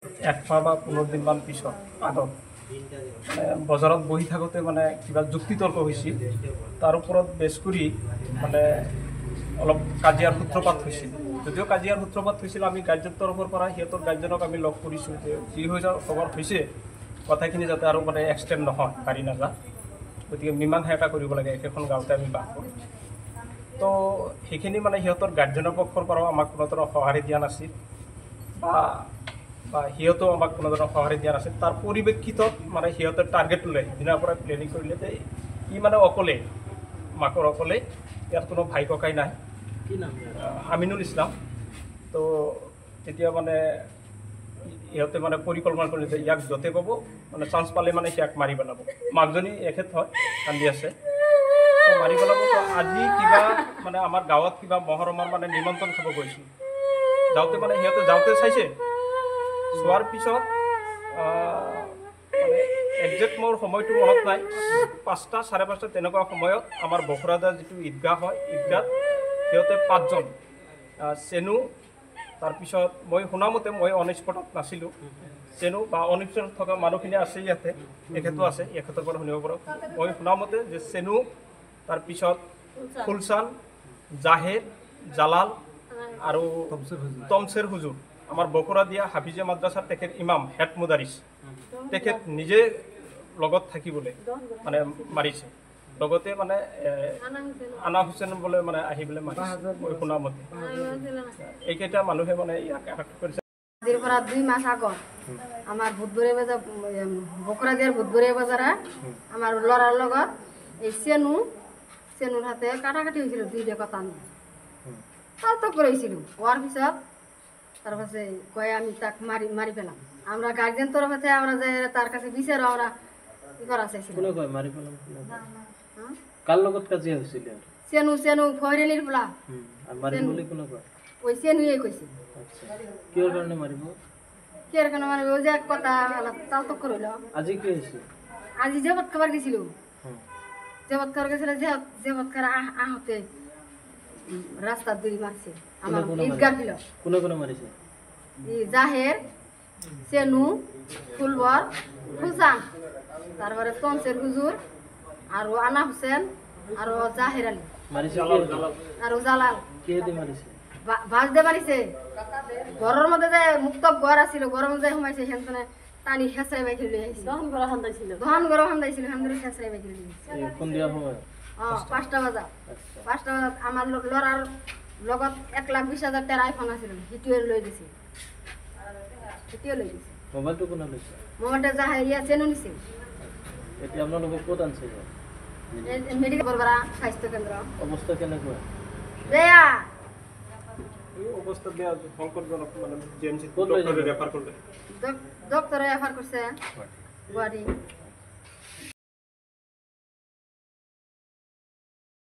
1 মাহ বা 15 দিনমান পিছত আগত বজাৰত বহি থাকোঁতে মানে কিবা যুক্তিতৰ্ক হৈছিল, তাৰ ওপৰত বেছ কৰি মানে অলপ কাজিয়াৰ সূত্ৰপাত হৈছিল। যদিও কাজিয়াৰ সূত্ৰপাত হৈছিল, আমি গাৰ্জেনৰ তৰফৰ পৰা সিহঁতৰ গাৰ্জেনক আমি লগ কৰিছোঁ যে যি খবৰ হৈছে কথাখিনি যাতে আৰু মানে এক্সটেণ্ড নহয়, পাৰি নাযায়, গতিকে মীমাংসা এটা কৰিব লাগে, একেখন গাঁৱতে আমি বাস কৰোঁ। তো সেইখিনি মানে সিহঁতৰ গাৰ্জেনৰ পক্ষৰ পৰাও আমাক কোনো ধৰণৰ সঁহাৰি দিয়া নাছিল বা সিহঁতেও আমাক কোনো ধৰণৰ সঁহাৰি দিয়া নাছিল। তাৰ পৰিপ্ৰেক্ষিতত মানে সিহঁতে টাৰ্গেট ল'লে, দিনাৰ পৰা প্লেনিং কৰিলে যে ই মানে অকলে, মাকৰ অকলে, ইয়াত কোনো ভাই ককাই নাই। কি নাম? আমিনুল ইছলাম। তো তেতিয়া মানে ইহঁতে মানে পৰিকল্পনা কৰিলে যে ইয়াক য'তে পাব মানে চান্স পালে মানে সিয়াক মাৰি পেলাব। মাকজনী এখেত হয়, কান্দি আছে, তো মাৰি পেলাব। তো আজি কিবা মানে আমাৰ গাঁৱত কিবা মহৰমৰ মানে নিমন্ত্ৰণ খাব গৈছিল, যাওঁতে মানে সিহঁতে যাওঁতে চাইছে, চোৱাৰ পিছত মানে একজেক্ট মোৰ সময়টো মনত নাই, 5টা 5:30 তেনেকুৱা সময়ত আমাৰ বখৰাদাৰ যিটো ঈদগাহ হয়, ঈদগাহ সিহঁতে 5জন, চেনু, তাৰপিছত মই শুনামতে, মই অন স্পটত নাছিলোঁ, চেনু বা অন স্পটত থকা মানুহখিনি আছে ইয়াতে, এখেতো আছে, এখেতৰ পৰা শুনিব পাৰোঁ। মই শুনামতে যে চেনু, তাৰপিছত ফুলচান, জাহেদ, জালাল আৰু তমছেৰ হুজুৰ, আমাৰ বখৰা দিয়া হাফিজে মাদ্ৰাছাৰ তেখেত ইমাম, হেড মুদাৰিছ, তেখেত নিজে লগত থাকিবলৈ মানে মাৰিছে। লগতে মানে আনা হুছেইন বোলে মানে আহি পেলাই মাৰিছে, মই শুনামতে। এইকেইটা মানুহে মানে ইয়াক এটাক কৰিছে। আজিৰ পৰা 2 মাস আগত আমাৰ বুধবৰীয়া বজাৰ, বকৰা দিয়াৰ বুধবৰীয়া বজাৰত আমাৰ ল'ৰাৰ লগত এই চেনুৰ হাতে কাটাকাটি হৈছিল, 2 কথা নিয়ে তাক কৰিছিলোঁ। হোৱাৰ পিছত তারপরে কয়ে আমি তাক মারি পেলাম। আমরা গার্জেন তরফে আমরা যে তার কাছে বিচারও আমরা ই করা চাইছিলাম। কোনে কয় মারি পেলাম? কার লগত কাজিয়া হইছিল? চেনু ফয়রেলির পোলা। আর মারিব বলে কোনে কয়? ওই চেনুই কইছে। আচ্ছা, কিহৰ কাৰণে মাৰিব? কিহৰ কাৰণে মারিব? ওই যে এক কথা তালতক করইল। আজি কি হইছে? আজি জেবত খাবার গেছিল। জেবত খাবার গেছিল, জেবত খাবার আহতে রাস্তা দুই মারছে। আমার ঈদগাহ ছিল। কোনে মারিছে? জাহের, চেনু, ফুলবর, ফুলসান, তারপরে তমসের হুজুর, আর আনা হুসেন, আর জাহের আলী, মারিছে আর জালাল। কে দি মারিছে? বাস দিয়ে মারিছে। ঘরের মধ্যে যে মুক্ত ঘর আছিল, ঘরের মধ্যে ঘুমাইছে, সেখানে টানি খেঁচড়াই বাইকে লিয়ে আইছে। দহন ঘর হান্দাইছিল, হান্দারে খেঁচড়াই বাইকে লিয়ে আইছে। কোন দিয়া সময়? 5টা বাজা। 5টা বাজাত আমার লড়ার লগত 1,20,000 টাকার আইফোন আছিল, হিটিয়ে লই দিছে। মোবাইলটো কোনে লৈছে? মোবাইলটা জাহেরিয়া চেনু নিছে। এতিয়া আপোনালোকক ক'ত আনছে? মেডিকেল বরবরা স্বাস্থ্য কেন্দ্র। অৱস্থা কেনেকুৱা? বেয়া। এই অবস্থা বেয়া, সংকটজনক, মানে জিএমসি ক'ত লৈ রেফার করলে, ডক্টরে রেফার করছে গুয়াহাটি।